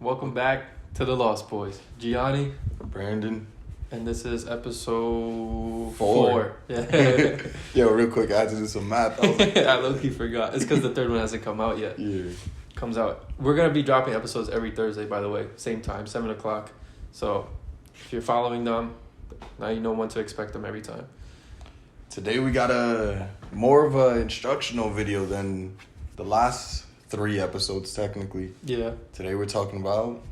Welcome back to the Lost Boyz. Gianni. Brandon. And this is episode 4. Yeah. Yo, real quick, I had to do some math. I low-key forgot. It's because the third one hasn't come out yet. Yeah. Comes out. We're going to be dropping episodes every Thursday, by the way. Same time, 7 o'clock. So if you're following them, now you know when to expect them every time. Today we got more of a instructional video than the last 3 episodes, technically. Yeah. Today we're talking about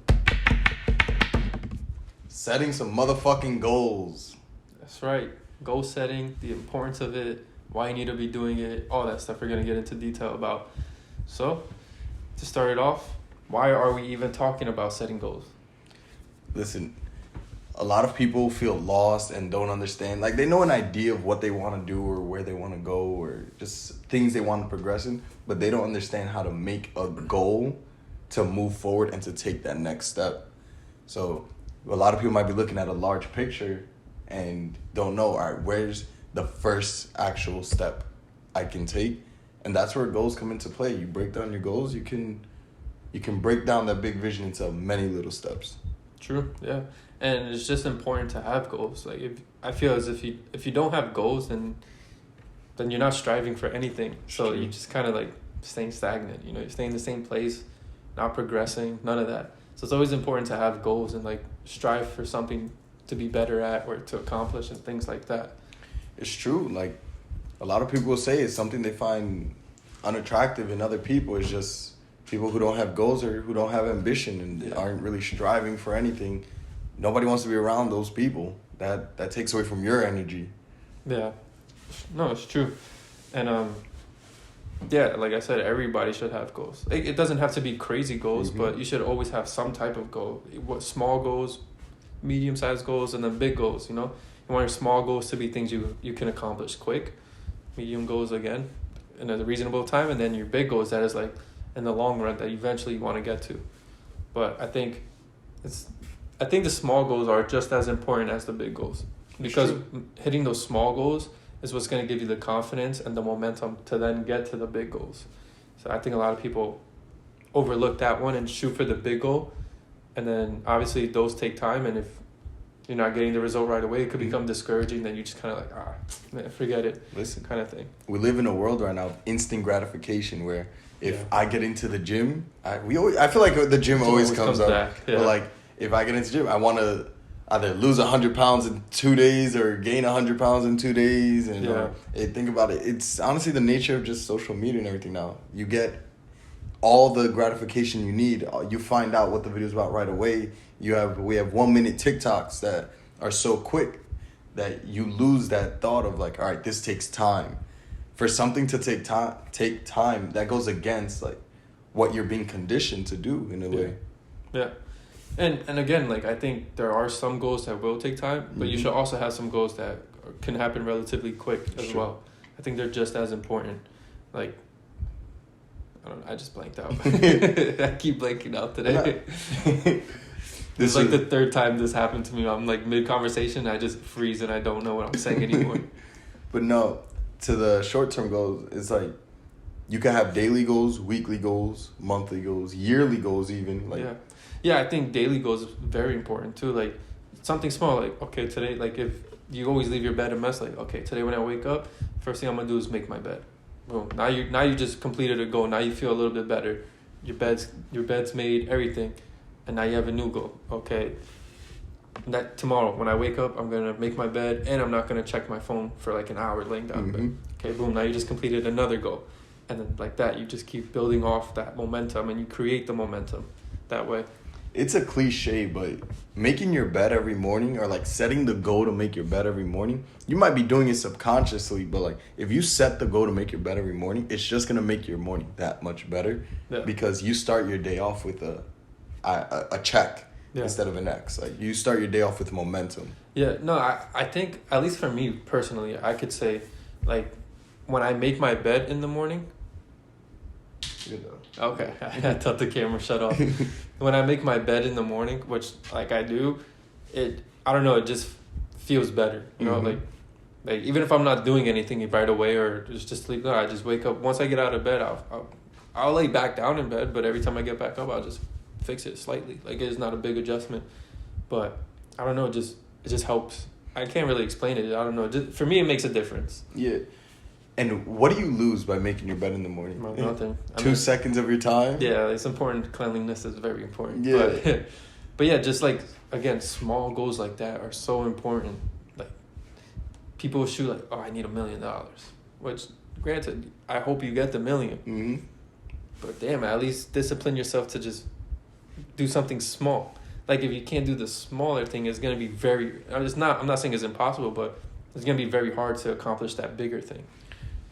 setting some motherfucking goals. That's right. Goal setting, the importance of it, why you need to be doing it, all that stuff we're going to get into detail about. So, to start it off, why are we even talking about setting goals? Listen, a lot of people feel lost and don't understand. Like, they know an idea of what they want to do or where they want to go or just things they want to progress in, but they don't understand how to make a goal to move forward and to take that next step. So a lot of people might be looking at a large picture and don't know, all right, where's the first actual step I can take? And that's where goals come into play. You break down your goals, you can break down that big vision into many little steps. True, yeah. And it's just important to have goals. Like, I feel as if you don't have goals, then you're not striving for anything. So you just kind of like staying stagnant. You know, you're staying in the same place, not progressing, none of that. So it's always important to have goals and like strive for something to be better at or to accomplish and things like that. It's true. Like, a lot of people will say it's something they find unattractive in other people. It's just people who don't have goals or who don't have ambition and aren't really striving for anything. Nobody wants to be around those people. That takes away from your energy. Yeah. No, it's true. And yeah, like I said, everybody should have goals. It doesn't have to be crazy goals, but you should always have some type of goal. What small goals, medium-sized goals, and then big goals, you know? You want your small goals to be things you can accomplish quick. Medium goals, again, in a reasonable time. And then your big goals, that is like in the long run that eventually you want to get to. But I think the small goals are just as important as the big goals. Because hitting those small goals is what's going to give you the confidence and the momentum to then get to the big goals. So I think a lot of people overlook that one and shoot for the big goal. And then obviously those take time. And if you're not getting the result right away, it could become discouraging. Then you just kind of like, man, forget it. Listen, kind of thing. We live in a world right now of instant gratification where if I get into the gym, I feel like the gym always comes up. Back. Yeah. But like, if I get into the gym, I want to either lose 100 pounds in 2 days or gain 100 pounds in 2 days. And think about it. It's honestly the nature of just social media and everything now. You get all the gratification you need. You find out what the video's about right away. We have 1-minute TikToks that are so quick that you lose that thought of like, all right, this takes time. For something to take time, that goes against like what you're being conditioned to do in a way. Yeah. And again, like, I think there are some goals that will take time, but you should also have some goals that can happen relatively quick as well. I think they're just as important. Like, I don't know, I just blanked out. I keep blanking out today. This is like the third time this happened to me. I'm like mid-conversation, I just freeze and I don't know what I'm saying anymore. But no, to the short-term goals, it's like you can have daily goals, weekly goals, monthly goals, yearly goals even. Like, Yeah, I think daily goals is very important too. Like, something small, like, okay, today, like, if you always leave your bed a mess, like, okay, today when I wake up, first thing I'm gonna do is make my bed. Boom. Now you just completed a goal. Now you feel a little bit better. Your bed's made, everything, and now you have a new goal. Okay, that tomorrow when I wake up, I'm gonna make my bed, and I'm not gonna check my phone for like an hour laying down in bed. Okay, boom. Now you just completed another goal, and then like that, you just keep building off that momentum, and you create the momentum that way. It's a cliche, but making your bed every morning or like setting the goal to make your bed every morning, you might be doing it subconsciously, but like if you set the goal to make your bed every morning, it's just going to make your morning that much better because you start your day off with a check instead of an X. Like, you start your day off with momentum. Yeah, no, I think, at least for me personally, I could say, like, when I make my bed in the morning, okay, I thought the camera shut off. When I make my bed in the morning, which like I do, I don't know, it just feels better. You know, like even if I'm not doing anything right away or just sleep, no, I just wake up. Once I get out of bed, I'll lay back down in bed. But every time I get back up, I'll just fix it slightly. Like, it's not a big adjustment, but I don't know. It just helps. I can't really explain it. I don't know. For me, it makes a difference. Yeah. And what do you lose by making your bed in the morning? Well, nothing. 2 seconds of your time? Yeah, it's important. Cleanliness is very important. Yeah. But yeah, just like, again, small goals like that are so important. Like, people shoot like, oh, I need $1 million. Which, granted, I hope you get the $1 million. Mm-hmm. But damn, at least discipline yourself to just do something small. Like, if you can't do the smaller thing, it's going to be I'm not saying it's impossible, but it's going to be very hard to accomplish that bigger thing.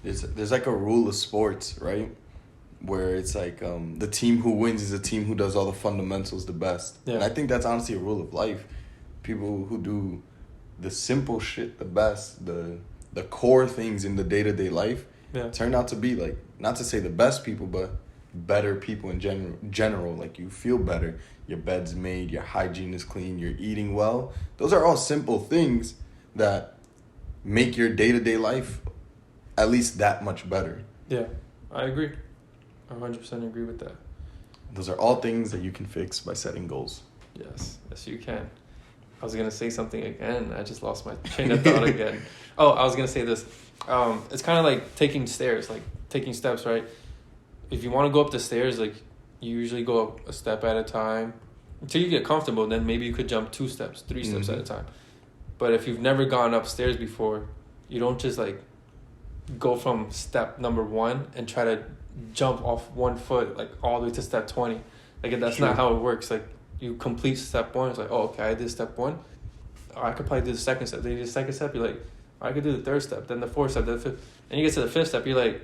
There's like a rule of sports, right? Where it's like the team who wins is a team who does all the fundamentals the best. Yeah. And I think that's honestly a rule of life. People who do the simple shit the best, the core things in the day-to-day life, turn out to be, like, not to say the best people, but better people in general. Like, you feel better. Your bed's made, your hygiene is clean, you're eating well. Those are all simple things that make your day-to-day life at least that much better. Yeah, I agree. I 100% agree with that. Those are all things that you can fix by setting goals. Yes, you can. I was going to say something again. I just lost my train of thought again. Oh, I was going to say this. It's kind of like taking stairs, like taking steps, right? If you want to go up the stairs, like, you usually go up a step at a time until you get comfortable. Then maybe you could jump 2 steps, 3 steps at a time. But if you've never gone upstairs before, you don't just, like, go from step number 1 and try to jump off 1 foot, like, all the way to step 20. Like, that's not how it works. Like, you complete step 1. It's like, oh, okay, I did step 1. Oh, I could probably do the second step. Then you do the second step. You're like, I could do the 3rd step. Then the 4th step. Then the 5th. And you get to the 5th step. You're like,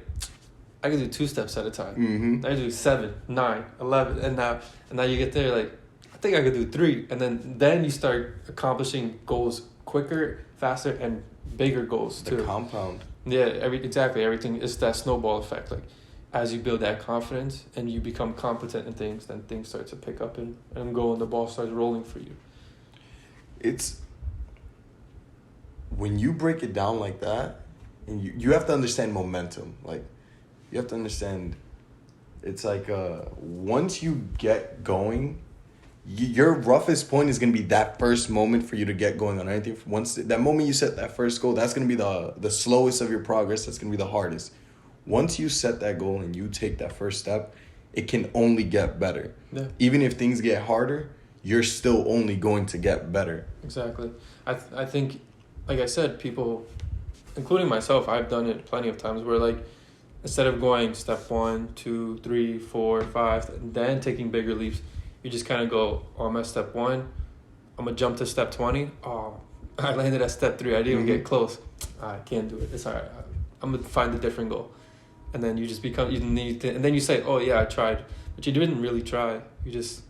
I could do 2 steps at a time. Mm-hmm. I could do 7, 9, 11. And now you get there, like, I think I could do 3. And then you start accomplishing goals quicker, faster, and bigger goals too. The compound. Yeah, everything is that snowball effect. Like, as you build that confidence and you become competent in things, then things start to pick up and go, and the ball starts rolling for you. It's when you break it down like that, and you have to understand momentum. Like, you have to understand, it's like once you get going, your roughest point is going to be that first moment for you to get going on anything. Once that moment you set that first goal, that's going to be the slowest of your progress. That's going to be the hardest. Once you set that goal and you take that first step, it can only get better. Yeah. Even if things get harder, you're still only going to get better. Exactly. I think, like I said, people, including myself, I've done it plenty of times where, like, instead of going step 1, 2, 3, 4, 5, and then taking bigger leaps, you just kind of go, oh, I'm at step 1. I'm going to jump to step 20. Oh, I landed at step 3. I didn't even get close. I can't do it. It's all right. I'm going to find a different goal. And then you just become, and then you say, oh, yeah, I tried. But you didn't really try. You just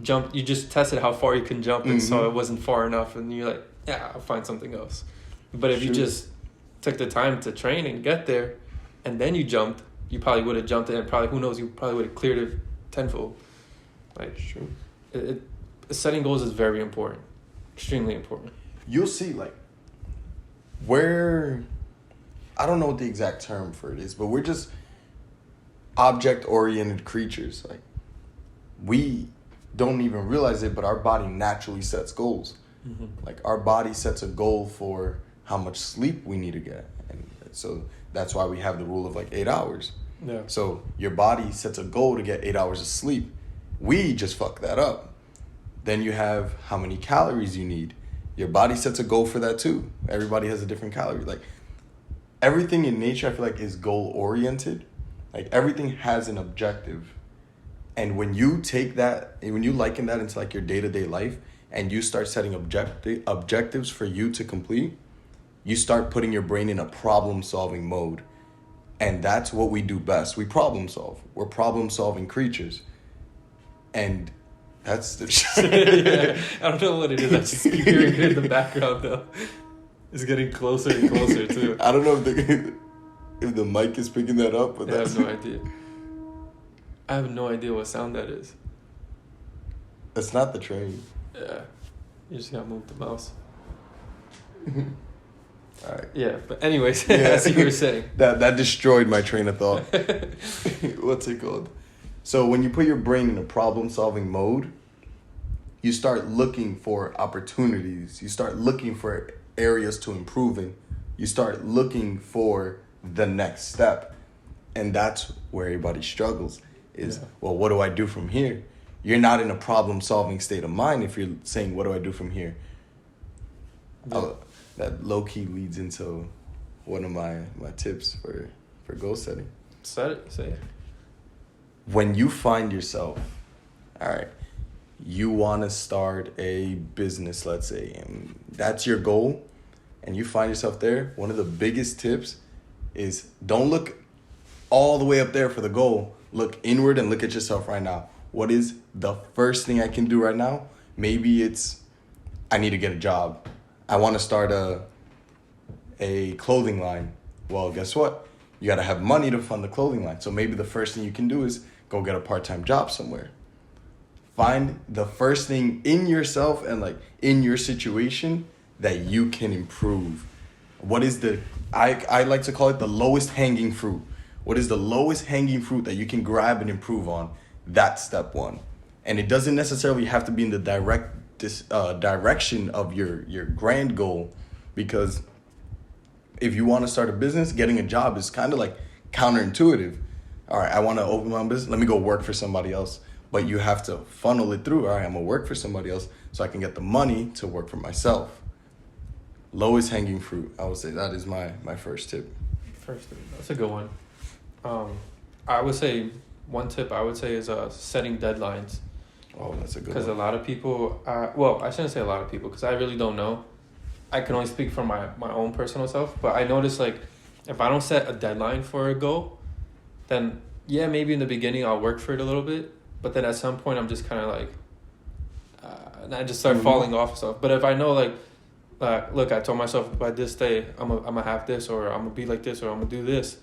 jumped. You just tested how far you can jump and saw it wasn't far enough. And you're like, yeah, I'll find something else. But if you just took the time to train and get there, and then you jumped, you probably would have jumped it, and probably, who knows, you probably would have cleared it tenfold. Like, setting goals is very important, extremely important. You'll see, like, where, I don't know what the exact term for it is, but we're just object-oriented creatures. Like, we don't even realize it, but our body naturally sets goals. Mm-hmm. Like, our body sets a goal for how much sleep we need to get. And so that's why we have the rule of, like, 8 hours. Yeah. So your body sets a goal to get 8 hours of sleep. We just fuck that up. Then you have how many calories you need. Your body sets a goal for that too. Everybody has a different calorie. Like, everything in nature, I feel like, is goal-oriented. Like, everything has an objective. And when you take that, and when you liken that into, like, your day-to-day life, and you start setting objectives for you to complete, you start putting your brain in a problem-solving mode. And that's what we do best. We problem solve. We're problem-solving creatures. And that's the yeah, I don't know what it is. I just keep hearing it in the background, though. It's getting closer and closer, too. I don't know if the mic is picking that up. But I have no idea. I have no idea what sound that is. It's not the train. Yeah. You just gotta move the mouse. All right. Yeah, but anyways, as you were saying. That destroyed my train of thought. What's it called? So when you put your brain in a problem-solving mode, you start looking for opportunities. You start looking for areas to improve in. You start looking for the next step. And that's where everybody struggles is, well, what do I do from here? You're not in a problem-solving state of mind if you're saying, what do I do from here? Yeah. That low-key leads into one of my tips for goal setting. Say it. When you find yourself, all right, you want to start a business, let's say, and that's your goal, and you find yourself there, one of the biggest tips is don't look all the way up there for the goal. Look inward and look at yourself right now. What is the first thing I can do right now? Maybe it's I need to get a job. I want to start a clothing line. Well, guess what? You got to have money to fund the clothing line. So maybe the first thing you can do is go get a part-time job somewhere. Find the first thing in yourself and like in your situation that you can improve. What is I like to call it the lowest hanging fruit. What is the lowest hanging fruit that you can grab and improve on? That's step one. And it doesn't necessarily have to be in the direction of your grand goal, because if you want to start a business, getting a job is kind of like counterintuitive. All right, I want to open my own business. Let me go work for somebody else. But you have to funnel it through. All right, I'm going to work for somebody else so I can get the money to work for myself. Lowest hanging fruit. I would say that is my first tip. That's a good one. I would say one tip I would say is setting deadlines. Oh, that's a good one. Because a lot of people, well, I shouldn't say a lot of people because I really don't know. I can only speak from my own personal self, but I notice like if I don't set a deadline for a goal, then yeah, maybe in the beginning I'll work for it a little bit, but then at some point I'm just kind of like, and I just start falling off stuff. But if I know like, look, I told myself by this day I'm gonna have this, or I'm gonna be like this, or I'm gonna do this,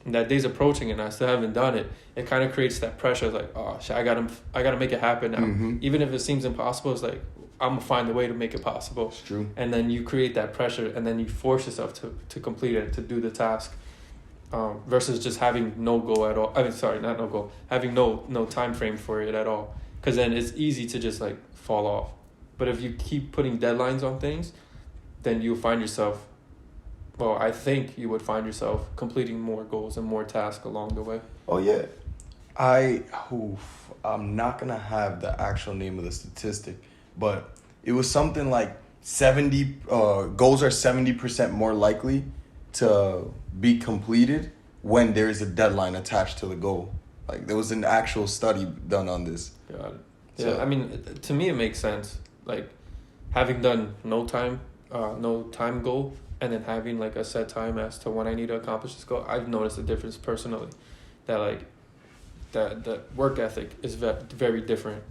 and that day's approaching and I still haven't done it, it kind of creates that pressure. It's like, oh shit, I gotta make it happen now. Even if it seems impossible, it's like I'm gonna find a way to make it possible. It's true. And then you create that pressure, and then you force yourself to complete it, to do the task, versus just having no goal at all. I mean, sorry, not no goal, having no time frame for it at all. Because then it's easy to just like fall off. But if you keep putting deadlines on things, then you'll find yourself. Well, I think you would find yourself completing more goals and more tasks along the way. Oh yeah, I'm not gonna have the actual name of the statistic, but it was something like 70 goals are 70% more likely to be completed when there is a deadline attached to the goal. Like there was an actual study done on this. Got it. Yeah, so, I mean, to me it makes sense. Like having done no time goal, and then having like a set time as to when I need to accomplish this goal, I've noticed a difference personally. That like the work ethic is very different,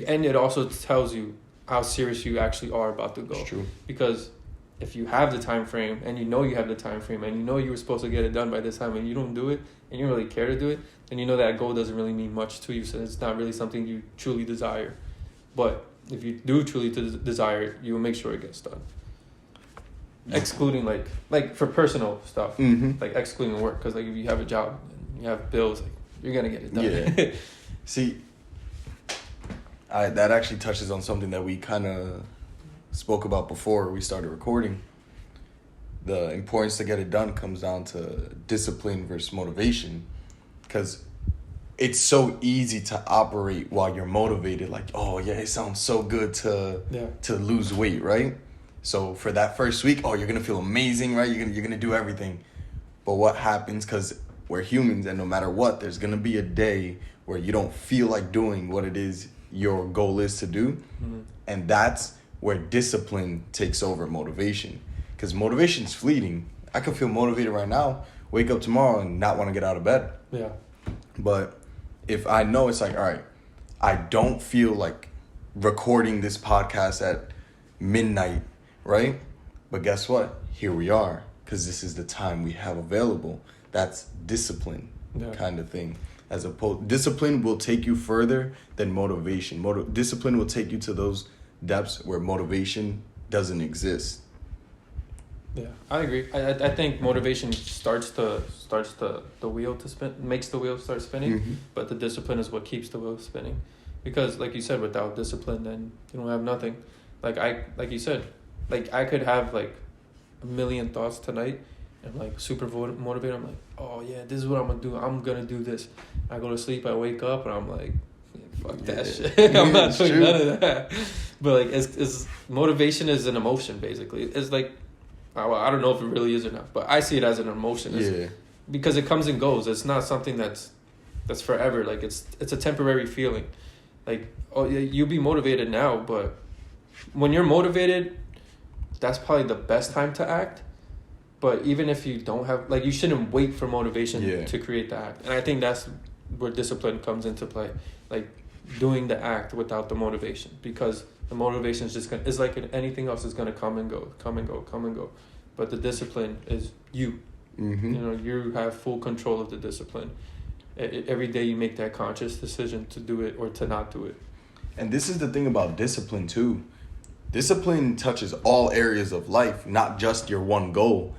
and it also tells you how serious you actually are about the goal. It's true. Because if you have the time frame, and you know you have the time frame, and you know you were supposed to get it done by this time, and you don't do it, and you don't really care to do it, then you know that goal doesn't really mean much to you. So it's not really something you truly desire. But if you do truly desire it, you will make sure it gets done. Excluding like for personal stuff, like excluding work, because like if you have a job and you have bills, like you're gonna get it done. Yeah. See, that actually touches on something that we kind of spoke about before we started recording. The importance to get it done comes down to discipline versus motivation, because it's so easy to operate while you're motivated. Like, oh yeah, it sounds so good to lose weight, right? So for that first week, oh, you're gonna feel amazing, right? You're gonna do everything. But what happens? Because we're humans, and no matter what, there's gonna be a day where you don't feel like doing what it is your goal is to do, and that's where discipline takes over motivation. Because motivation's fleeting. I can feel motivated right now, wake up tomorrow and not want to get out of bed. Yeah. But if I know it's like, all right, I don't feel like recording this podcast at midnight, right? But guess what? Here we are, because this is the time we have available. That's discipline kind of thing. As opposed, discipline will take you further than motivation. Discipline will take you to those depths where motivation doesn't exist. Yeah, I agree. I think motivation starts the wheel to spin, makes the wheel start spinning, but the discipline is what keeps the wheel spinning. Because like you said, without discipline, then you don't have nothing. Like you said, like I could have like a million thoughts tonight and like super motivated. I'm like, oh yeah, this is what I'm gonna do. I'm gonna do this. I go to sleep, I wake up, and I'm like, fuck that shit. I'm not doing none of that. But like, it's motivation is an emotion basically. It's like, I don't know if it really is or not, but I see it as an emotion. Because it comes and goes. It's not something that's forever. Like it's a temporary feeling. Like, oh yeah, you'll be motivated now, but when you're motivated, that's probably the best time to act. But even if you don't have, like, you shouldn't wait for motivation to create the act. And I think that's where discipline comes into play. Like, doing the act without the motivation. Because the motivation is just it's like anything else is going to come and go. But the discipline is you. Mm-hmm. You know, you have full control of the discipline. Every day you make that conscious decision to do it or to not do it. And this is the thing about discipline, too. Discipline touches all areas of life, not just your one goal.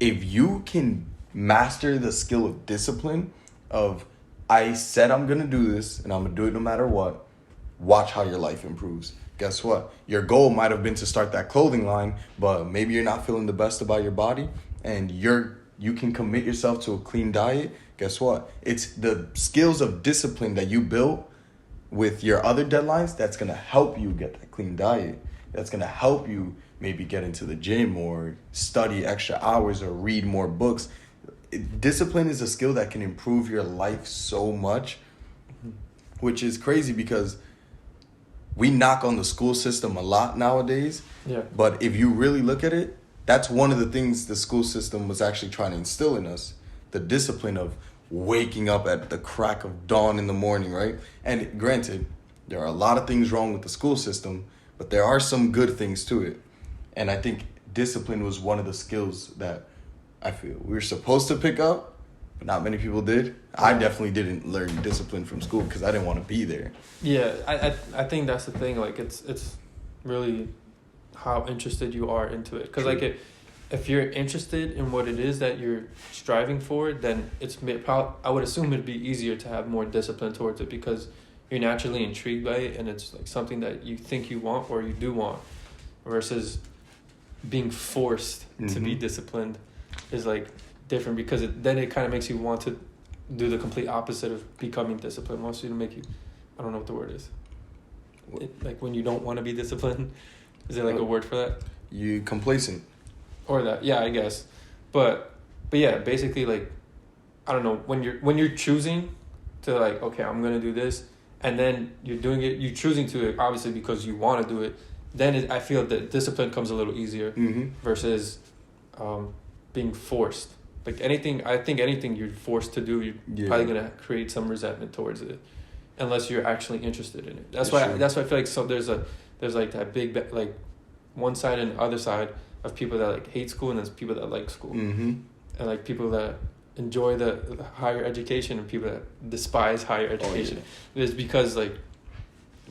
If you can master the skill of discipline, of I said I'm going to do this and I'm going to do it no matter what, watch how your life improves. Guess what? Your goal might have been to start that clothing line, but maybe you're not feeling the best about your body and you can commit yourself to a clean diet. Guess what? It's the skills of discipline that you built with your other deadlines that's going to help you get that clean diet. That's going to help you maybe get into the gym or study extra hours or read more books. Discipline is a skill that can improve your life so much, which is crazy because we knock on the school system a lot nowadays. Yeah. But if you really look at it, that's one of the things the school system was actually trying to instill in us. The discipline of waking up at the crack of dawn in the morning, right? And granted, there are a lot of things wrong with the school system, but there are some good things to it. And I think discipline was one of the skills that I feel we were supposed to pick up, but not many people did. I definitely didn't learn discipline from school because I didn't want to be there. Yeah, I think that's the thing. Like, it's really how interested you are into it. Because, like, if you're interested in what it is that you're striving for, then I would assume it'd be easier to have more discipline towards it because you're naturally intrigued by it and it's like something that you think you want or you do want, versus being forced to be disciplined is like different because then it kind of makes you want to do the complete opposite of becoming disciplined. It wants you to make you, I don't know what the word is. Like when you don't want to be disciplined, is there like a word for that? You complacent. Or that, yeah, I guess. But yeah, basically like, I don't know, when you're choosing to like, okay, I'm gonna do this, and then you're doing it, you're choosing to it obviously because you want to do it. Then I feel that discipline comes a little easier versus being forced. Like I think anything you're forced to do, you're probably gonna create some resentment towards it, unless you're actually interested in it. That's why I feel like there's like that big like one side and the other side of people that like hate school and there's people that like school, and like people that enjoy the higher education and people that despise higher education. It's because like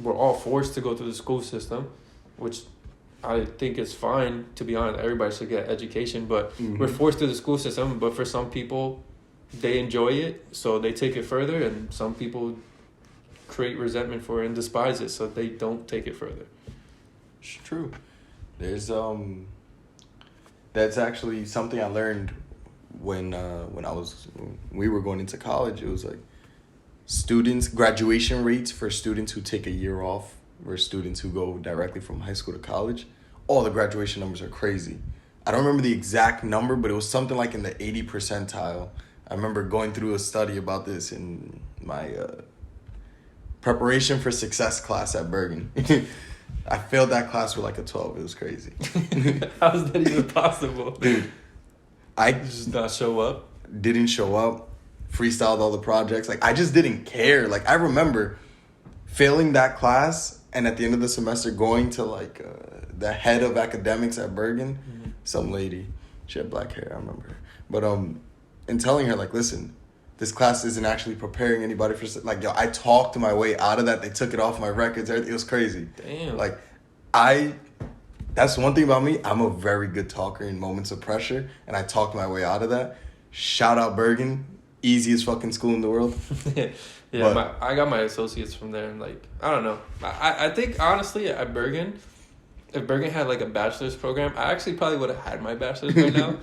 we're all forced to go through the school system, which I think is fine, to be honest. Everybody should get education, but we're forced through the school system. But for some people, they enjoy it, so they take it further, and some people create resentment for it and despise it, so they don't take it further. It's true. There's that's actually something I learned when we were going into college. It was like graduation rates for students who take a year off versus students who go directly from high school to college. All the graduation numbers are crazy. I don't remember the exact number, but it was something like in the 80 percentile. I remember going through a study about this in my preparation for success class at Bergen. I failed that class with like a 12. It was crazy. How is that even possible? Dude, I just not show up? Didn't show up. Freestyled all the projects. Like, I just didn't care. Like, I remember failing that class and at the end of the semester going to like the head of academics at Bergen, some lady. She had black hair, I remember her. But and telling her like, listen, this class isn't actually preparing anybody for like, yo, I talked my way out of that. They took it off my records. Everything. It was crazy. Damn. Like, I that's one thing about me. I'm a very good talker in moments of pressure, and I talk my way out of that. Shout out Bergen, easiest fucking school in the world. Yeah, I got my associates from there, and like I don't know. I think honestly at Bergen, if Bergen had like a bachelor's program, I actually probably would have had my bachelor's right now.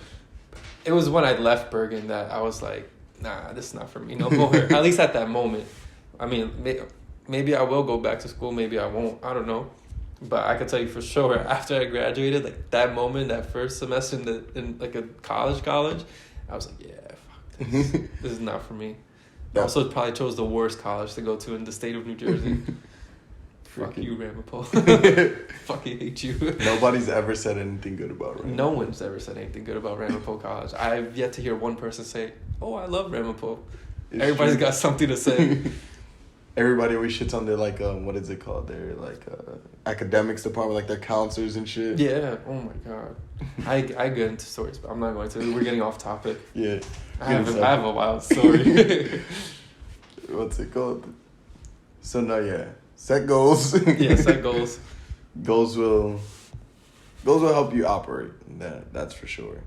It was when I left Bergen that I was like, nah, this is not for me no more. At least at that moment. I mean, maybe I will go back to school, maybe I won't. I don't know. But I can tell you for sure, after I graduated, like that moment, that first semester in like a college, I was like, yeah, fuck this. This is not for me. I also probably chose the worst college to go to in the state of New Jersey. Fuck you, Ramapo. Fucking hate you. Nobody's ever said anything good about Ramapo. No one's ever said anything good about Ramapo College. I've yet to hear one person say, oh, I love Ramapo. Everybody's got something to say. Everybody always shits on their, like, what is it called? Their, like, academics department, like their counselors and shit. Yeah, oh my God. I get into stories, but I'm not going to. We're getting off topic. Yeah. I have a wild story. What's it called? So, no, yeah. Set goals. Yeah, set goals. Goals will help you operate. That's for sure.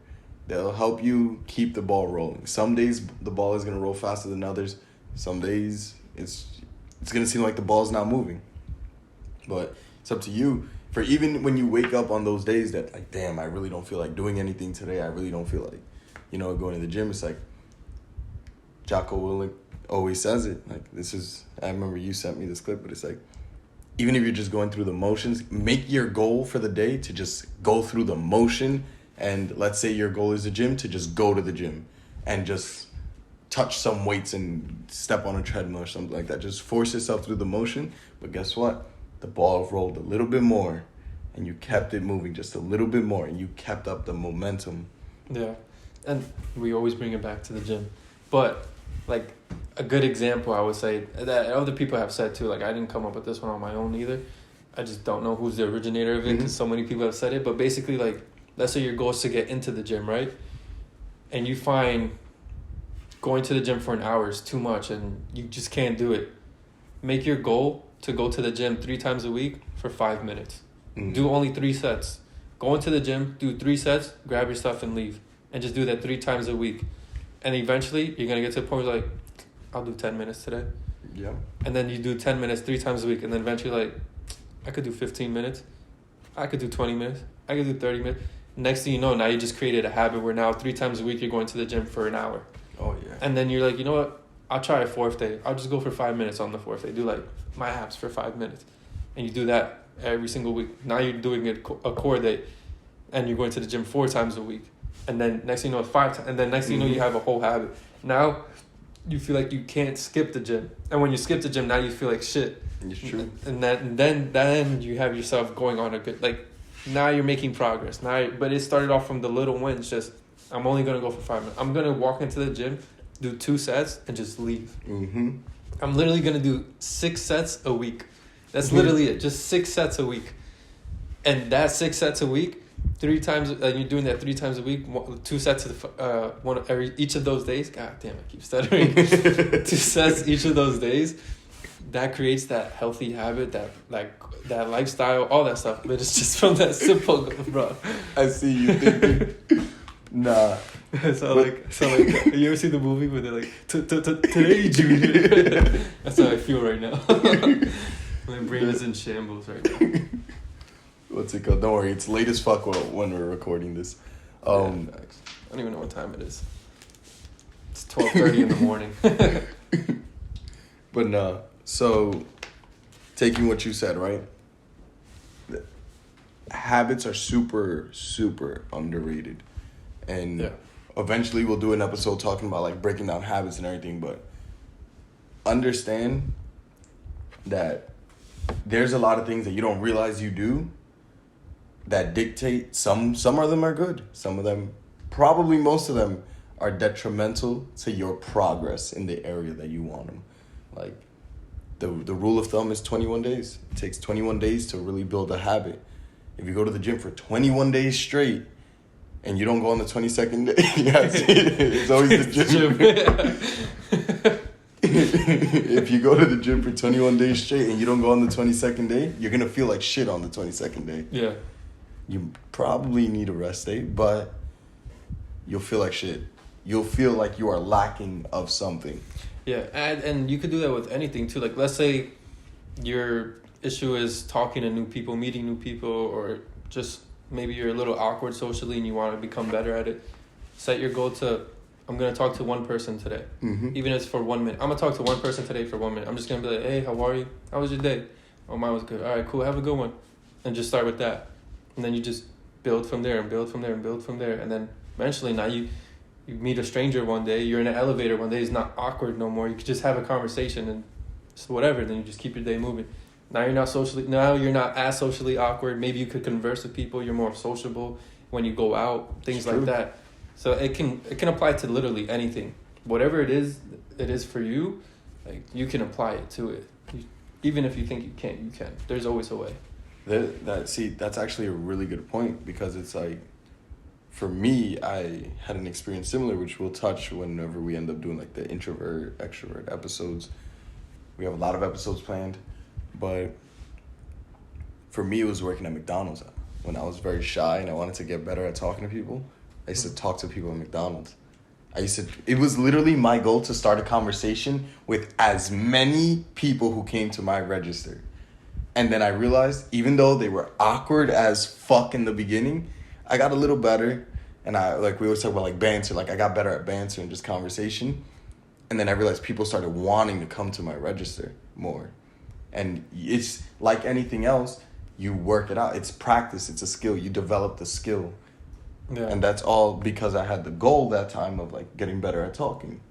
They'll help you keep the ball rolling. Some days the ball is going to roll faster than others. Some days it's going to seem like the ball's not moving. But it's up to you. For even when you wake up on those days that, like, damn, I really don't feel like doing anything today. I really don't feel like, going to the gym. It's like, Jocko Willink always says it. Like, I remember you sent me this clip, but it's like, even if you're just going through the motions, make your goal for the day to just go through the motion. And let's say your goal is the gym, to just go to the gym and just touch some weights and step on a treadmill or something like that. Just force yourself through the motion. But guess what? The ball rolled a little bit more and you kept it moving just a little bit more and you kept up the momentum. Yeah. And we always bring it back to the gym. But, like, a good example, I would say, that other people have said too, like, I didn't come up with this one on my own either. I just don't know who's the originator of it because so many people have said it. But basically, like, let's say your goal is to get into the gym, right? And you find going to the gym for an hour is too much and you just can't do it. Make your goal to go to the gym 3 times a week for 5 minutes. Do only 3 sets. Go into the gym, do 3 sets, grab your stuff and leave. And just do that 3 times a week. And eventually, you're going to get to a point where, like, I'll do 10 minutes today. Yeah. And then you do 10 minutes 3 times a week. And then eventually, like, I could do 15 minutes. I could do 20 minutes. I could do 30 minutes. Next thing you know, now you just created a habit where now 3 times a week you're going to the gym for an hour. Oh, yeah. And then you're like, you know what? I'll try a 4th day. I'll just go for 5 minutes on the 4th day. Do, like, my abs for 5 minutes. And you do that every single week. Now you're doing a core day. And you're going to the gym 4 times a week. And then next thing you know, 5 times. And then next thing you know, you have a whole habit. Now you feel like you can't skip the gym. And when you skip the gym, now you feel like shit. It's true. And then you have yourself going on a good, like, now you're making progress. But it started off from the little wins. Just, I'm only going to go for 5 minutes. I'm going to walk into the gym, do 2 sets, and just leave. I'm literally going to do 6 sets a week. That's literally it. Just 6 sets a week. And that 6 sets a week, 3 times, you're doing that 3 times a week, 2 sets each of those days. God damn, I keep stuttering. 2 sets each of those days. That creates that healthy habit, that lifestyle, all that stuff. But it's just from that simple, bro. I see you thinking. Nah. So you ever see the movie where they're like, today, Junior? That's how I feel right now. My brain is in shambles right now. What's it called? Don't worry, it's late as fuck when we're recording this. I don't even know what time it is. It's 12:30 in the morning. But nah. So, taking what you said, right? Habits are super, super underrated. And eventually we'll do an episode talking about, like, breaking down habits and everything. But understand that there's a lot of things that you don't realize you do that dictate. Some of them are good. Some of them, probably most of them, are detrimental to your progress in the area that you want them. Like, the rule of thumb is 21 days. It takes 21 days to really build a habit. If you go to the gym for 21 days straight and you don't go on the 22nd day, it's always the gym. If you go to the gym for 21 days straight and you don't go on the 22nd day, you're going to feel like shit on the 22nd day. Yeah. you probably need a rest day, but you'll feel like shit. You'll feel like you are lacking of something. Yeah, and you could do that with anything too. Like, let's say your issue is talking to new people, meeting new people, or just maybe you're a little awkward socially and you want to become better at it. Set your goal to, I'm going to talk to one person today. Mm-hmm. Even if it's for 1 minute. I'm going to talk to one person today for 1 minute. I'm just going to be like, hey, how are you? How was your day? Oh, mine was good. All right, cool. Have a good one. And just start with that. And then you just build from there and build from there and build from there. And then eventually now you meet a stranger one day. You're in an elevator one day. It's not awkward no more. You could just have a conversation and just whatever. Then you just keep your day moving. Now you're not as socially awkward. Maybe you could converse with people. You're more sociable when you go out. Things like that. So it can apply to literally anything. Whatever it is for you. Like, you can apply it to it. Even if you think you can't, you can. There's always a way. That's actually a really good point, because it's like, for me, I had an experience similar, which we'll touch whenever we end up doing like the introvert, extrovert episodes. We have a lot of episodes planned, but for me, it was working at McDonald's. When I was very shy and I wanted to get better at talking to people, I used to talk to people at McDonald's. It was literally my goal to start a conversation with as many people who came to my register. And then I realized, even though they were awkward as fuck in the beginning, I got a little better. And we always talk about like banter. Like, I got better at banter and just conversation. And then I realized people started wanting to come to my register more. And it's like anything else, you work it out. It's practice. It's a skill. You develop the skill. Yeah. And that's all because I had the goal that time of like getting better at talking.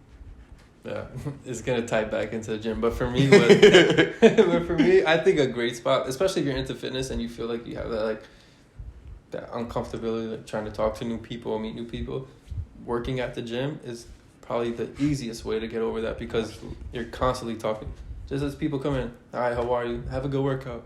Yeah, it's gonna tie back into the gym, but for me, I think a great spot, especially if you're into fitness and you feel like you have that uncomfortability, like trying to talk to new people, meet new people. Working at the gym is probably the easiest way to get over that, because you're constantly talking. Just as people come in, hi, how are you? Have a good workout.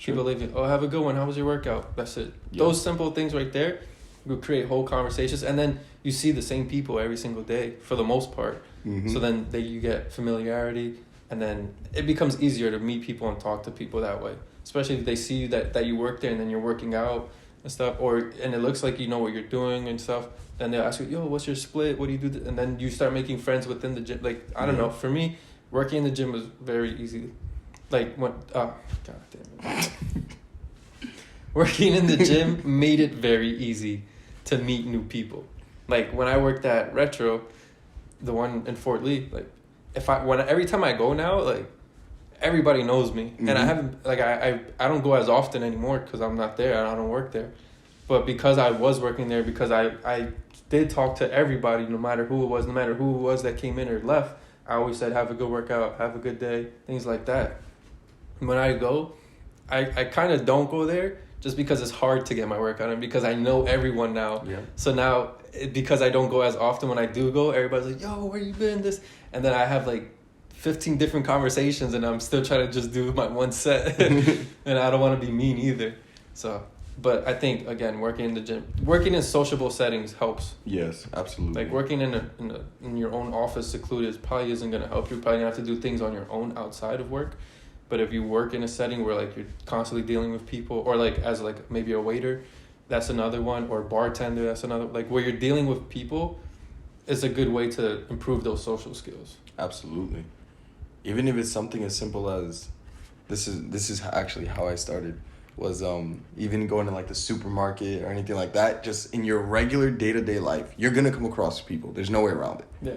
People leave you, oh, have a good one. How was your workout? That's it. Yep. Those simple things right there will create whole conversations, and then you see the same people every single day for the most part. Mm-hmm. So then you get familiarity, and then it becomes easier to meet people and talk to people that way. Especially if they see you that you work there and then you're working out and stuff, and it looks like you know what you're doing and stuff. Then they'll ask you, yo, what's your split? What do you do? And then you start making friends within the gym. Like, I don't know. For me, working in the gym was very easy. Like, God damn it. Working in the gym made it very easy to meet new people. Like, when I worked at Retro, the one in Fort Lee, like, every time I go now, like, everybody knows me. Mm-hmm. And I haven't, like, I don't go as often anymore because I'm not there. I don't work there. But because I was working there, because I did talk to everybody, no matter who it was that came in or left, I always said, have a good workout, have a good day, things like that. When I go, I kind of don't go there just because it's hard to get my workout in, because I know everyone now. Yeah. So now, because I don't go as often, when I do go, everybody's like, yo, where you been? This. And then I have like 15 different conversations, and I'm still trying to just do my one set. And I don't want to be mean either. So, but I think, again, working in the gym, working in sociable settings helps. Yes, absolutely. Like, working in your own office secluded probably isn't going to help you. You're probably going to have to do things on your own outside of work. But if you work in a setting where, like, you're constantly dealing with people, or like as like maybe a waiter, that's another one, or bartender, that's another, like, where you're dealing with people, it's a good way to improve those social skills. Absolutely. Even if it's something as simple as, this is actually how I started, was even going to like the supermarket or anything like that, just in your regular day-to-day life, you're going to come across people. There's no way around it. Yeah.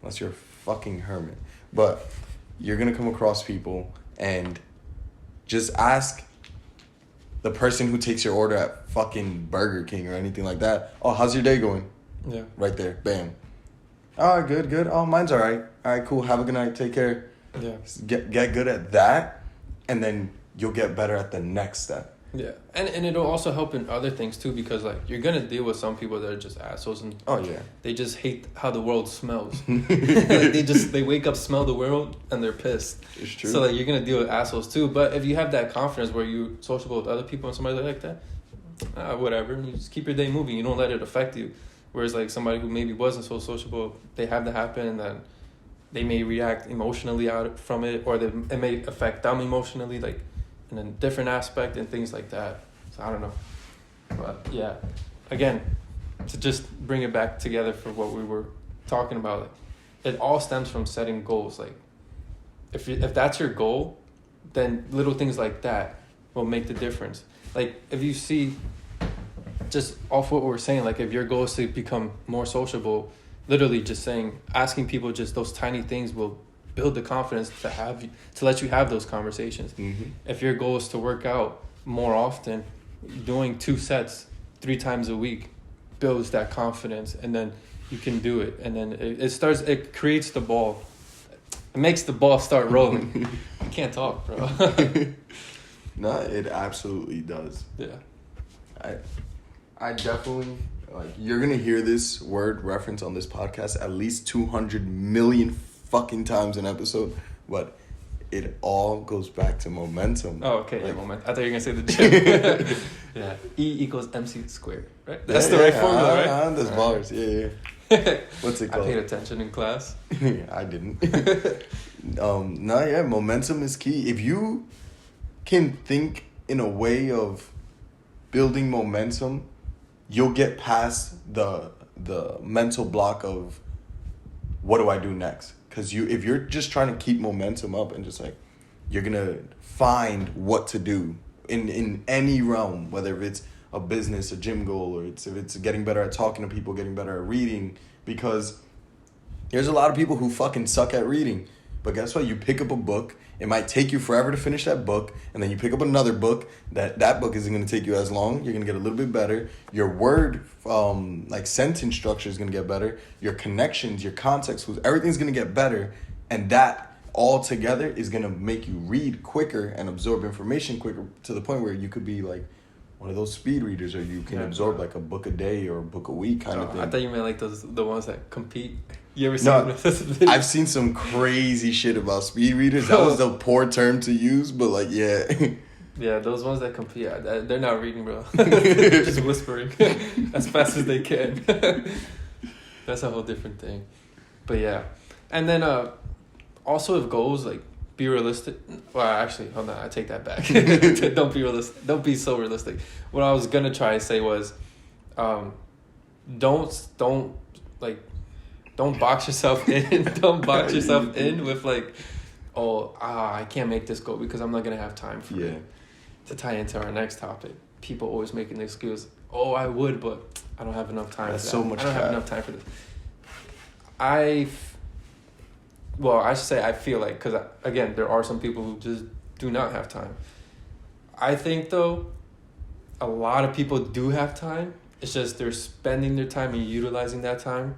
Unless you're a fucking hermit. But you're going to come across people, and just ask the person who takes your order at fucking Burger King or anything like that, oh, how's your day going? Yeah. Right there. Bam. Oh, good. Oh, mine's all right. All right, cool. Have a good night. Take care. Yeah. Get good at that, and then you'll get better at the next step. Yeah. And it'll also help in other things too, because like you're going to deal with some people that are just assholes, and they just hate how the world smells. Like they wake up, smell the world, and they're pissed. It's true. So like you're going to deal with assholes too. But if you have that confidence where you're sociable with other people and somebody like that, whatever, you just keep your day moving. You don't let it affect you. Whereas like somebody who maybe wasn't so sociable, they have that happen, and then they may react emotionally out from it, or it may affect them emotionally, like in a different aspect and things like that. So I don't know. But yeah, again, to just bring it back together for what we were talking about, like, it all stems from setting goals. Like, if that's your goal, then little things like that will make the difference. Like, if you see, just off what we were saying, like, if your goal is to become more sociable, literally just saying, asking people just those tiny things will build the confidence to let you have those conversations. Mm-hmm. If your goal is to work out more often, doing 2 sets 3 times a week builds that confidence, and then you can do it, and then it creates the ball. It makes the ball start rolling. I can't talk, bro. No, it absolutely does. Yeah. I definitely, like, you're gonna hear this word reference on this podcast at least 200 million fucking times an episode, but it all goes back to momentum. Oh, okay. Like, Yeah, momentum. I thought you were gonna say the gym. Yeah. E=mc², right? That's the right formula, right? That's bars. Yeah. What's it called? I paid attention in class. I didn't. Momentum is key. If you can think in a way of building momentum, you'll get past the mental block of what do I do next? Because if you're just trying to keep momentum up and just like, you're gonna find what to do in any realm, whether it's a business, a gym goal, or if it's getting better at talking to people, getting better at reading. Because there's a lot of people who fucking suck at reading. But guess what? You pick up a book. It might take you forever to finish that book. And then you pick up another book. That book isn't going to take you as long. You're going to get a little bit better. Your word, sentence structure is going to get better. Your connections, your context clues, everything's going to get better. And that all together is going to make you read quicker and absorb information quicker, to the point where you could be like one of those speed readers, or you can absorb like a book a day or a book a week kind of thing. I thought you meant like the ones that compete. You ever seen I've seen some crazy shit about speed readers. That was a poor term to use, but like, yeah. Yeah, those ones that compete, they're not reading, bro. They're just whispering as fast as they can. That's a whole different thing. But yeah. And then also with goals, like, be realistic. Well, actually, hold on, I take that back. Don't be realistic. Don't be so realistic. What I was gonna try to say was, don't box yourself in. Don't box yourself in with like, I can't make this goal because I'm not gonna have time for it. To tie into our next topic, people always making the excuse, I would, but I don't have enough time. That's for that. so much. I don't have enough time for this. I should say I feel like, because again, there are some people who just do not have time. I think though, a lot of people do have time. It's just they're spending their time and utilizing that time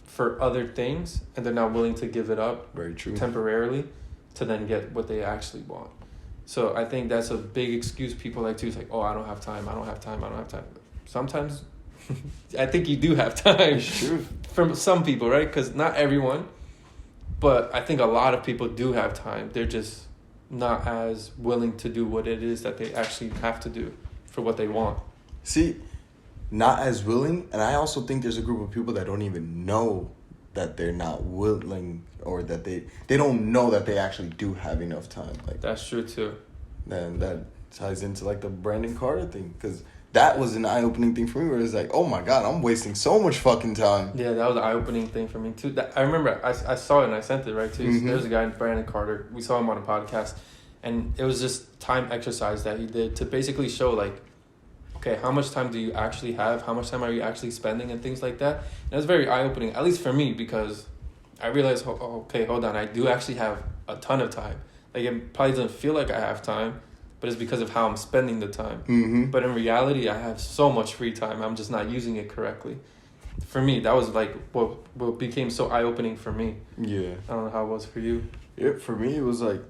for other things, and they're not willing to give it up. Very true. Temporarily, to then get what they actually want. So I think that's a big excuse people like to. It's like, I don't have time. Sometimes I think you do have time. It's true. For some people, right? Because not everyone, but I think a lot of people do have time. They're just not as willing to do what it is that they actually have to do for what they want. See, not as willing, and I also think there's a group of people that don't even know that they're not willing, or that they don't know that they actually do have enough time. Like, that's true too. And that ties into like the Brandon Carter thing, because that was an eye-opening thing for me, where it's like, oh my God, I'm wasting so much fucking time. Yeah, that was an eye-opening thing for me too. I remember I saw it and I sent it right too. Mm-hmm. There's a guy named Brandon Carter. We saw him on a podcast, and it was just time exercise that he did to basically show like, okay, how much time do you actually have? How much time are you actually spending and things like that? And it was very eye-opening, at least for me, because I realized, okay, hold on, I do actually have a ton of time. Like, it probably doesn't feel like I have time, but it's because of how I'm spending the time. Mm-hmm. But in reality, I have so much free time. I'm just not using it correctly. For me, that was like what became so eye-opening for me. Yeah. I don't know how it was for you. Yeah, for me, it was like,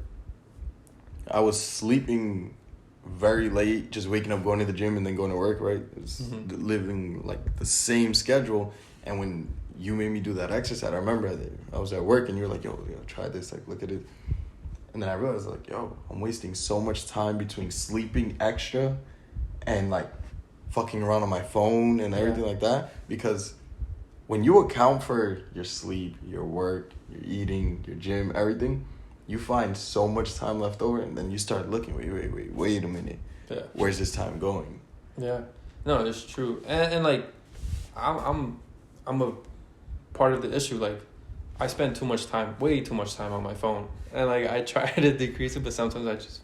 I was sleeping very late, just waking up, going to the gym, and then going to work, right? It was living like the same schedule. And when you made me do that exercise, I remember that I was at work and you were like, yo, try this, like, look at it. And then I realized, like, I'm wasting so much time between sleeping extra and like fucking around on my phone and everything like that. Because when you account for your sleep, your work, your eating, your gym, everything, you find so much time left over, and then you start looking, wait a minute. Yeah. Where's this time going? Yeah. No, it's true. And like, I'm a part of the issue. Like, I spend way too much time on my phone. And like, I try to decrease it, but sometimes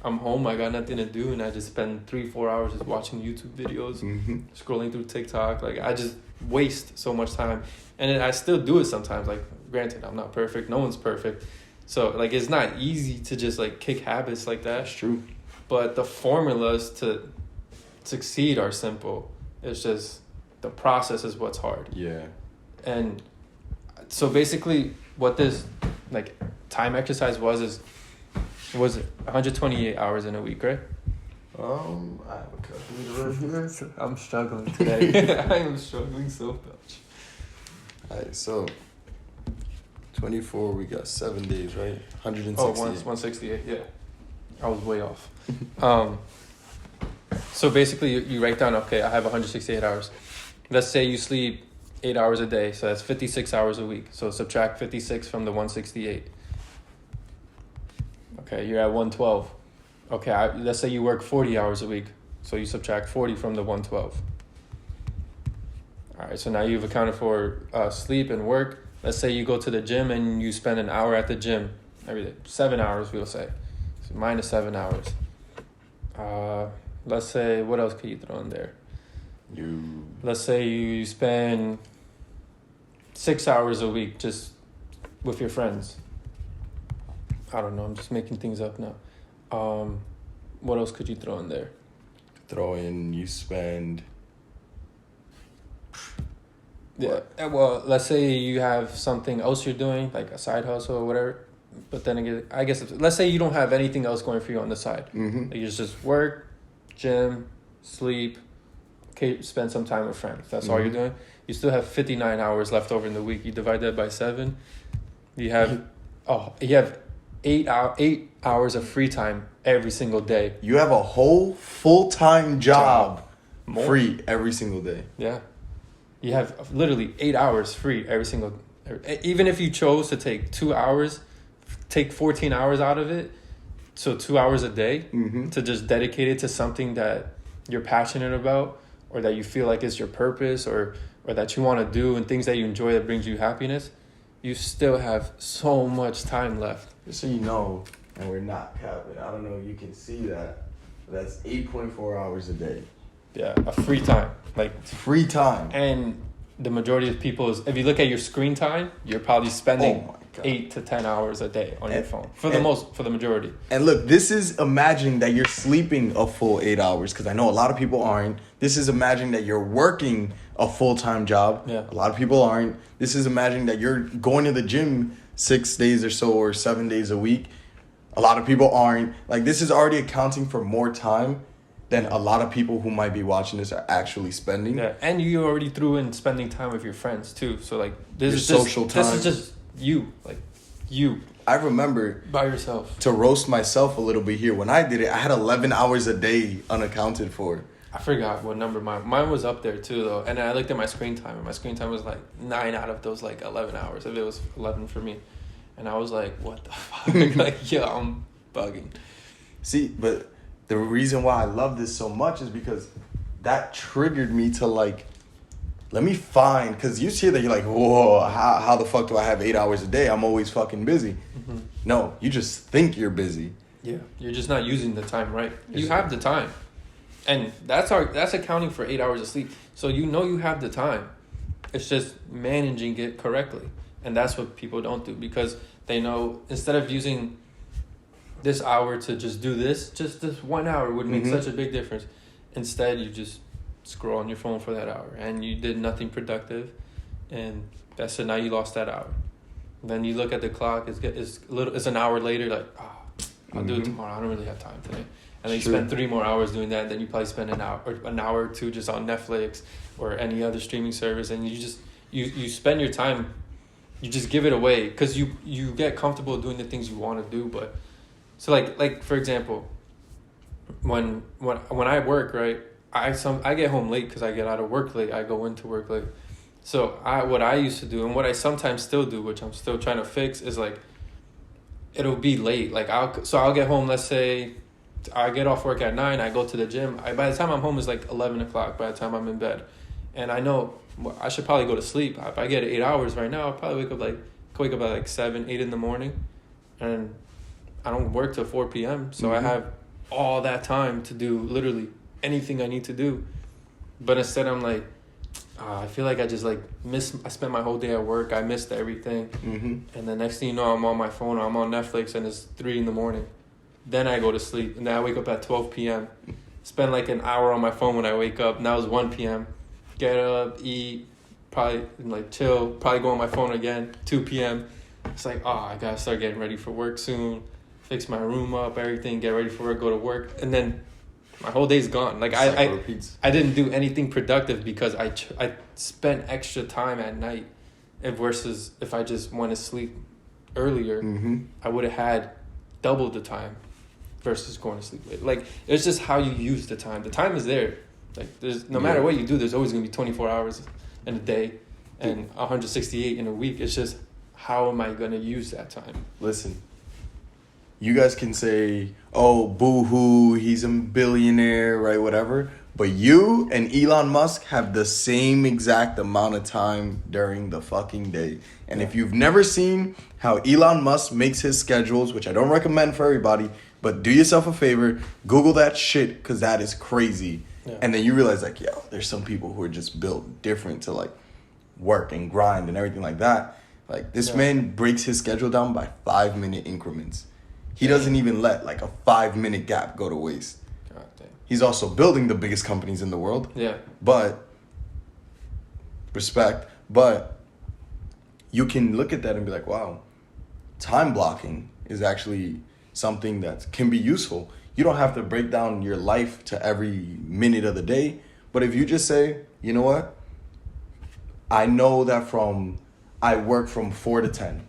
I'm home, I got nothing to do, and I just spend 3-4 hours just watching YouTube videos, scrolling through TikTok. Like, I just waste so much time. And then I still do it sometimes. Like, granted, I'm not perfect. No one's perfect. So, like, it's not easy to just, like, kick habits like that. That's true. But the formulas to succeed are simple. It's just the process is what's hard. Yeah. And so basically what this, like, time exercise was 128 hours in a week, right? I have a calculator right here. I'm struggling today. I am struggling so much. Alright, so 24, we got 7 days, right? 168. Oh, 168, yeah. I was way off. So basically you write down, okay, I have 168 hours. Let's say you sleep 8 hours a day, so that's 56 hours a week. So subtract 56 from the 168. Okay, you're at 112. Okay, let's say you work 40 hours a week, so you subtract 40 from the 112. All right, so now you've accounted for sleep and work. Let's say you go to the gym and you spend an hour at the gym every day. 7 hours, we'll say. So minus 7 hours. Let's say, what else could you throw in there? Let's say you spend 6 hours a week just with your friends. I don't know, I'm just making things up now. What else could you throw in there? You spend... Yeah, well, let's say you have something else you're doing, like a side hustle or whatever. But then again, I guess, let's say you don't have anything else going for you on the side. Like, you just work, gym, sleep, okay, spend some time with friends. That's all you're doing. You still have 59 hours left over in the week. You divide that by 7. You have 8 hours of free time every single day. You have a whole full-time job. Free every single day. Yeah. You have literally 8 hours free every single... Even if you chose to take 2 hours, take 14 hours out of it, so 2 hours a day, to just dedicate it to something that you're passionate about, or that you feel like is your purpose, or that you want to do, and things that you enjoy that brings you happiness, you still have so much time left. Just so you know, and we're not capping, I don't know if you can see that, but that's 8.4 hours a day. Yeah, a free time. Like, free time. And the majority of people is, if you look at your screen time, you're probably spending 8 to 10 hours a day on your phone for the majority. And look, this is imagining that you're sleeping a full 8 hours, because I know a lot of people aren't. This is imagining that you're working a full-time job. Yeah. A lot of people aren't. This is imagining that you're going to the gym 6 days or so, or 7 days a week. A lot of people aren't. Like, this is already accounting for more time than a lot of people who might be watching this are actually spending. Yeah, and you already threw in spending time with your friends too. So like, this is social time. This is just you, like you. I remember by yourself. To roast myself a little bit here, when I did it, I had 11 hours a day unaccounted for. I forgot what number mine was up there too though, and I looked at my screen time, and my screen time was like 9 out of those like 11 hours. If it was 11 for me, and I was like, what the fuck? Like, yeah, I'm bugging. See, but the reason why I love this so much is because that triggered me to like, let me find, because you see that you're like, whoa, how the fuck do I have 8 hours a day? I'm always fucking busy. No, you just think you're busy. Yeah, you're just not using the time right. You have the time. And that's accounting for 8 hours of sleep. So you know you have the time. It's just managing it correctly. And that's what people don't do, because they know instead of using this hour to just do this, just this 1 hour would make such a big difference. Instead, you just scroll on your phone for that hour and you did nothing productive, and that's it. Now you lost that hour. Then you look at the clock, it's an hour later, like, I'll do it tomorrow. I don't really have time today. And then you spend 3 more hours doing that, and then you probably spend an hour or two just on Netflix or any other streaming service, and you just you spend your time, you just give it away because you get comfortable doing the things you want to do. But so like for example, when I work, right, I get home late because I get out of work late. I go into work late. So what I used to do, and what I sometimes still do, which I'm still trying to fix, is like, it'll be late. Like I'll get home, let's say I get off work at 9. I go to the gym. By the time I'm home, it's like 11 o'clock. By the time I'm in bed, and I know I should probably go to sleep. If I get 8 hours right now, I'll probably wake up at like 7, 8 in the morning, and I don't work till 4 p.m. So I have all that time to do literally anything I need to do. But instead, I'm like, I feel like I just like I spent my whole day at work. I missed everything. And the next thing you know, I'm on my phone or I'm on Netflix and it's 3 in the morning. Then I go to sleep and then I wake up at 12 p.m. Spend like an hour on my phone when I wake up. Now it's 1 p.m. Get up, eat, probably like chill, probably go on my phone again, 2 p.m. It's like, I gotta start getting ready for work soon. Fix my room up, everything, get ready for work, go to work. And then my whole day's gone. Like I didn't do anything productive because I spent extra time at night, versus if I just went to sleep earlier, I would have had double the time versus going to sleep late. Like it's just how you use the time. The time is there. Like there's no matter what you do, there's always gonna be 24 hours in a day and 168 in a week. It's just how am I gonna use that time? Listen. You guys can say, oh, boo-hoo, he's a billionaire, right, whatever. But you and Elon Musk have the same exact amount of time during the fucking day. And if you've never seen how Elon Musk makes his schedules, which I don't recommend for everybody, but do yourself a favor, Google that shit, because that is crazy. Yeah. And then you realize, like, yo, there's some people who are just built different to, like, work and grind and everything like that. Like, this man breaks his schedule down by 5-minute increments. He doesn't even let like a 5-minute gap go to waste. God damn. He's also building the biggest companies in the world. Yeah. But respect. But you can look at that and be like, wow, time blocking is actually something that can be useful. You don't have to break down your life to every minute of the day. But if you just say, you know what? I know that I work from 4 to 10,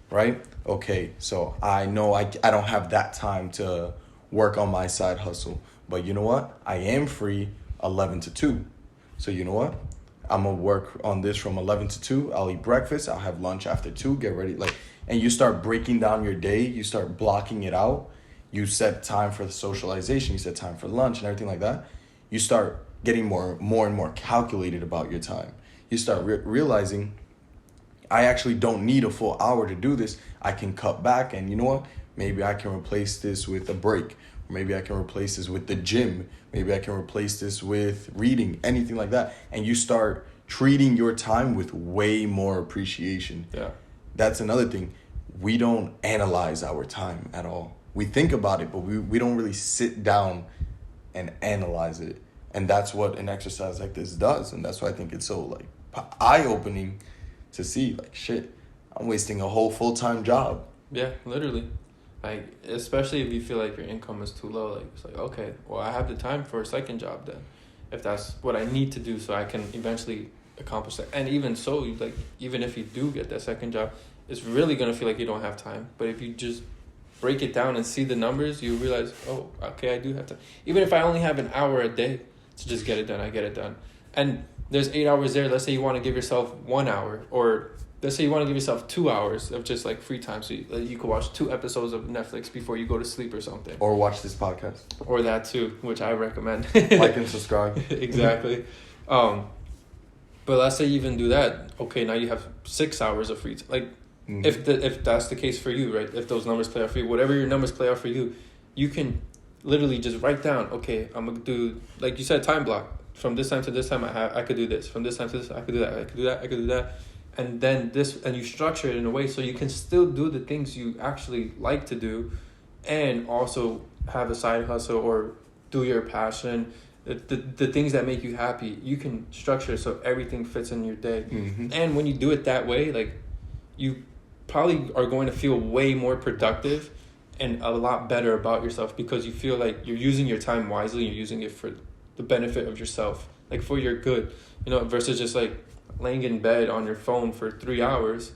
right? Okay, so I know I don't have that time to work on my side hustle. But you know what? I am free 11 to 2. So you know what? I'm going to work on this from 11 to 2. I'll eat breakfast. I'll have lunch after 2. Get ready. And you start breaking down your day. You start blocking it out. You set time for the socialization. You set time for lunch and everything like that. You start getting more and more calculated about your time. You start realizing, I actually don't need a full hour to do this. I can cut back, and you know what? Maybe I can replace this with a break. Maybe I can replace this with the gym. Maybe I can replace this with reading, anything like that. And you start treating your time with way more appreciation. Yeah. That's another thing. We don't analyze our time at all. We think about it, but we don't really sit down and analyze it. And that's what an exercise like this does. And that's why I think it's so like eye-opening to see, like, shit, I'm wasting a whole full-time job. Yeah, literally. Like, especially if you feel like your income is too low. Like, it's like, okay, well, I have the time for a second job then. If that's what I need to do so I can eventually accomplish that. And even so, like, even if you do get that second job, it's really going to feel like you don't have time. But if you just break it down and see the numbers, you realize, oh, okay, I do have time. Even if I only have an hour a day to just get it done, I get it done. And there's 8 hours there. Let's say you want to give yourself 1 hour, or let's say you want to give yourself 2 hours of just like free time. So you could watch 2 episodes of Netflix before you go to sleep or something. Or watch this podcast. Or that too, which I recommend. Like and subscribe. Exactly. But let's say you even do that. Okay, now you have 6 hours of free time. Like, if that's the case for you, right? If those numbers play out for you, whatever your numbers play out for you, you can literally just write down, okay, I'm going to do, like you said, time block. From this time to this time, I could do this. From this time to this, I could do that. I could do that. I could do that. And then and you structure it in a way so you can still do the things you actually like to do, and also have a side hustle or do your passion, the things that make you happy. You can structure it so everything fits in your day. And when you do it that way, like, you probably are going to feel way more productive and a lot better about yourself, because you feel like you're using your time wisely. You're using it for the benefit of yourself, like for your good, versus just like laying in bed on your phone for 3 hours.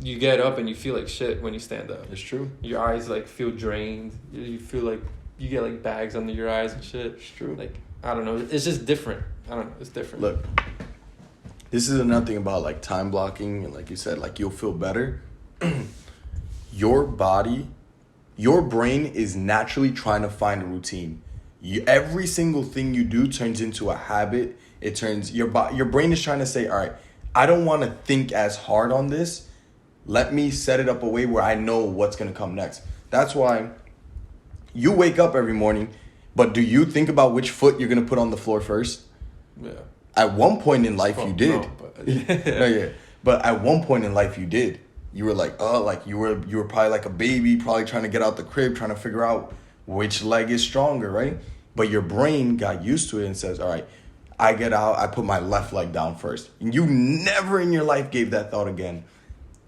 You get up and you feel like shit when you stand up. It's true. Your eyes like feel drained. You feel like you get like bags under your eyes and shit. It's true. Like, I don't know. It's just different. I don't know. It's different. Look, this is another thing about like time blocking, and like you said, like, you'll feel better. Your body your brain is naturally trying to find a routine. Every single thing you do turns into a habit. It turns your brain is trying to say, all right, I don't want to think as hard on this. Let me set it up a way where I know what's going to come next. That's why you wake up every morning, but do you think about which foot you're going to put on the floor first? Yeah. At one point in life, you did. No, but, yeah. But at one point in life, you did. You were like, you were probably like a baby, probably trying to get out the crib, trying to figure out which leg is stronger, right? But your brain got used to it and says, all right, I get out, I put my left leg down first. And you never in your life gave that thought again.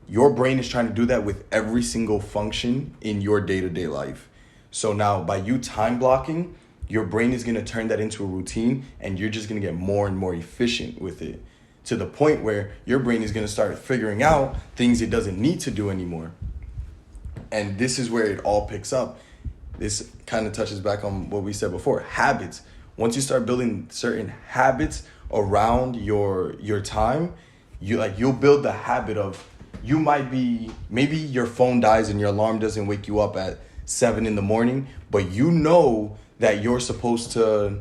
Your brain is trying to do that with every single function in your day-to-day life. So now by you time blocking, your brain is going to turn that into a routine, and you're just going to get more and more efficient with it, to the point where your brain is going to start figuring out things it doesn't need to do anymore. And this is where it all picks up. This kind of touches back on what we said before, habits. Once you start building certain habits around your time, you'll build the habit of, you might be, maybe your phone dies and your alarm doesn't wake you up at 7 a.m, but you know that you're supposed to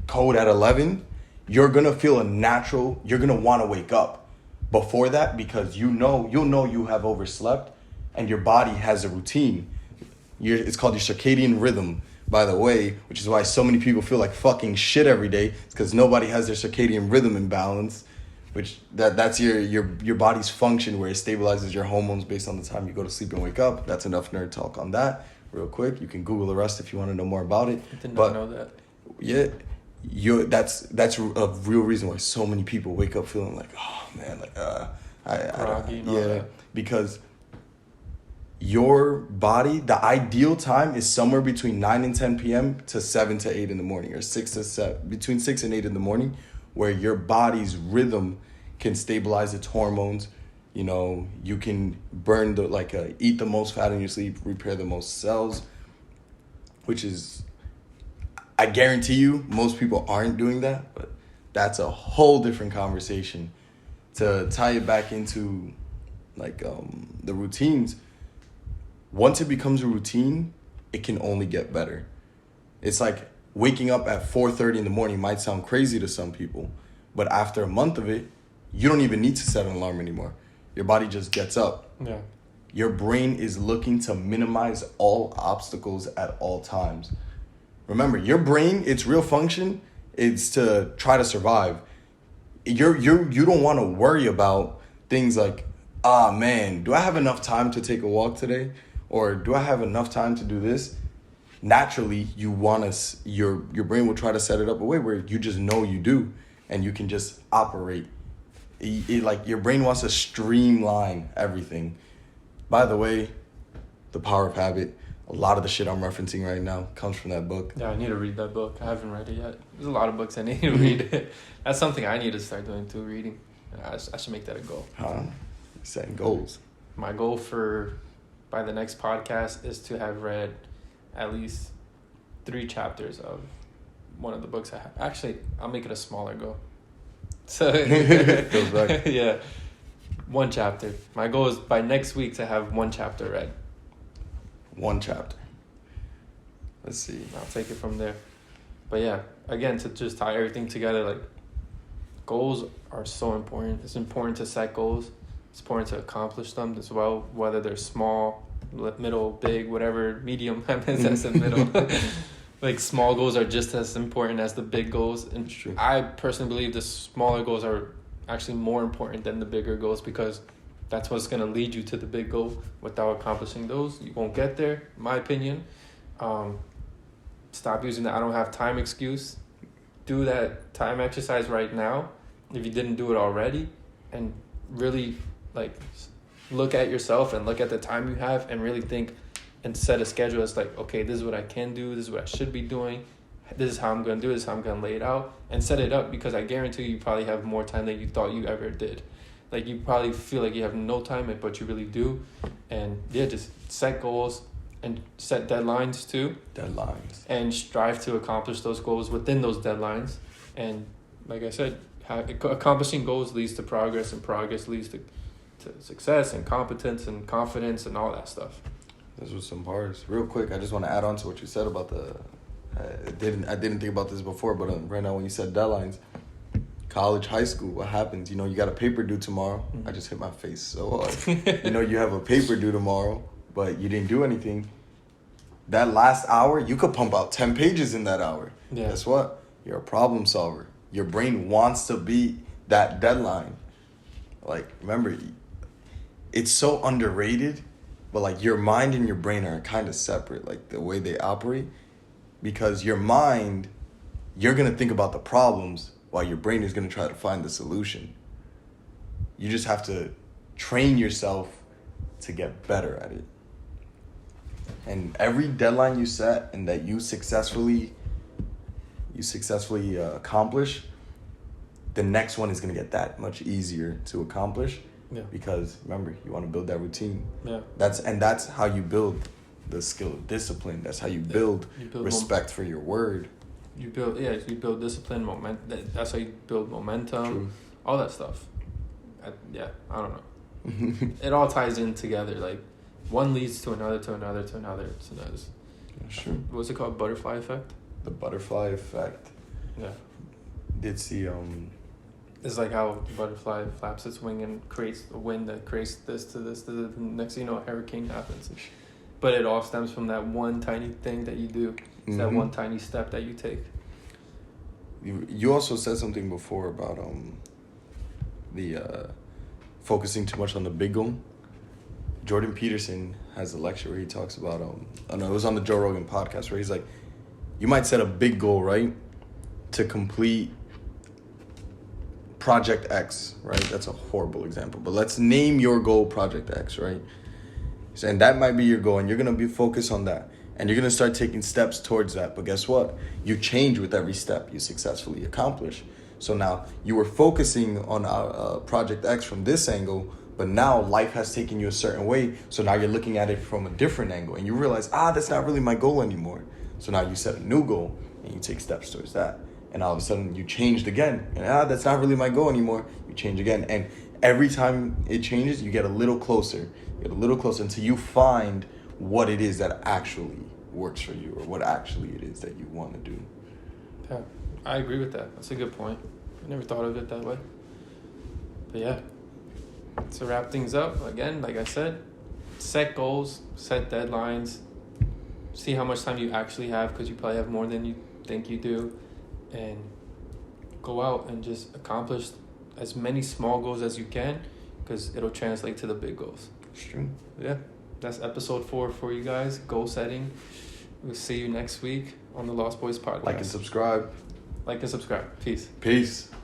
code at 11, you're going to feel you're going to want to wake up before that, because you'll know you have overslept and your body has a routine. It's called your circadian rhythm, by the way, which is why so many people feel like fucking shit every day. It's because nobody has their circadian rhythm in balance, which that's your body's function, where it stabilizes your hormones based on the time you go to sleep and wake up. That's enough nerd talk on that real quick. You can Google the rest if you want to know more about it. I did not know that. Yeah, that's a real reason why so many people wake up feeling like, oh man, like groggy and all that. Because your body, the ideal time is somewhere between 9 and 10 p.m. to 7 to 8 in the morning, or between 6 and 8 in the morning, where your body's rhythm can stabilize its hormones. You know, you can burn eat the most fat in your sleep, repair the most cells, which is, I guarantee you, most people aren't doing that, but that's a whole different conversation. To tie it back into the routines, once it becomes a routine, it can only get better. It's like waking up at 4:30 in the morning might sound crazy to some people, but after a month of it, you don't even need to set an alarm anymore. Your body just gets up. Yeah. Your brain is looking to minimize all obstacles at all times. Remember, your brain, its real function is to try to survive. You don't want to worry about things like, man, do I have enough time to take a walk today? Or do I have enough time to do this? Naturally, your brain will try to set it up a way where you just know you do, and you can just operate. Your brain wants to streamline everything. By the way, The Power of Habit, a lot of the shit I'm referencing right now comes from that book. Yeah, I need to read that book. I haven't read it yet. There's a lot of books I need to read. That's something I need to start doing too, reading. I should make that a goal. Setting goals. My goal by the next podcast is to have read at least 3 chapters of one of the books I have. Actually, I'll make it a smaller goal. So Goes back. Yeah, 1 chapter. My goal is by next week to have 1 chapter read. 1 chapter. Let's see. I'll take it from there. But yeah, again, to just tie everything together, goals are so important. It's important to set goals. It's important to accomplish them as well, whether they're small, middle, big, whatever, medium. That's in middle. Small goals are just as important as the big goals. And True. I personally believe the smaller goals are actually more important than the bigger goals, because that's what's going to lead you to the big goal. Without accomplishing those, you won't get there, in my opinion. Stop using the I don't have time excuse. Do that time exercise right now if you didn't do it already, and really look at yourself and look at the time you have and really think and set a schedule. It's okay, this is what I can do, this is what I should be doing, this is how I'm going to do it, this is how I'm going to lay it out, and set it up, because I guarantee you probably have more time than you thought you ever did. You probably feel like you have no time, but you really do. And yeah, just set goals and set deadlines too. And strive to accomplish those goals within those deadlines. And like I said, accomplishing goals leads to progress, and progress leads to success and competence and confidence and all that stuff. This was some bars. Real quick, I just want to add on to what you said about the. I didn't think about this before, but right now when you said deadlines, college, high school, what happens? You got a paper due tomorrow. Mm-hmm. I just hit my face so hard. You have a paper due tomorrow, but you didn't do anything. That last hour, you could pump out 10 pages in that hour. Yeah. Guess what? You're a problem solver. Your brain wants to beat that deadline. Like, remember, it's so underrated, but like your mind and your brain are kind of separate, like the way they operate. Because your mind, you're going to think about the problems while your brain is going to try to find the solution. You just have to train yourself to get better at it. And every deadline you set and that you successfully accomplish, the next one is going to get that much easier to accomplish. Yeah. Because remember, you want to build that routine. Yeah. That's how you build the skill of discipline. That's how you build respect for your word. You build discipline, that's how you build momentum. True. All that stuff. I don't know. It all ties in together. Like, one leads to another, to another, to another. So that's sure. What's it called? Butterfly effect? The butterfly effect. Yeah. It's the It's like how the butterfly flaps its wing and creates a wind that creates this to this to the next thing you know, a hurricane happens. But it all stems from that one tiny thing that you do. It's that one tiny step that you take. You also said something before about the focusing too much on the big goal. Jordan Peterson has a lecture where he talks about it was on the Joe Rogan podcast where he's like, you might set a big goal, right, to complete Project X, right? That's a horrible example, but let's name your goal Project X, right? So, and that might be your goal, and you're gonna be focused on that, and you're gonna start taking steps towards that. But guess what? You change with every step you successfully accomplish. So now you were focusing on Project X from this angle, but now life has taken you a certain way. So now you're looking at it from a different angle, and you realize, that's not really my goal anymore. So now you set a new goal, and you take steps towards that. And all of a sudden you changed again. And that's not really my goal anymore. You change again. And every time it changes, you get a little closer. You get a little closer until you find what it is that actually works for you, or what actually it is that you want to do. Yeah, I agree with that. That's a good point. I never thought of it that way. But yeah, to wrap things up, again, like I said, set goals, set deadlines, see how much time you actually have, because you probably have more than you think you do. And go out and just accomplish as many small goals as you can, because it'll translate to the big goals. It's true. Yeah, that's episode 4 for you guys. Goal setting. We'll see you next week on the Lost Boyz Podcast. Like and subscribe. Peace. Peace.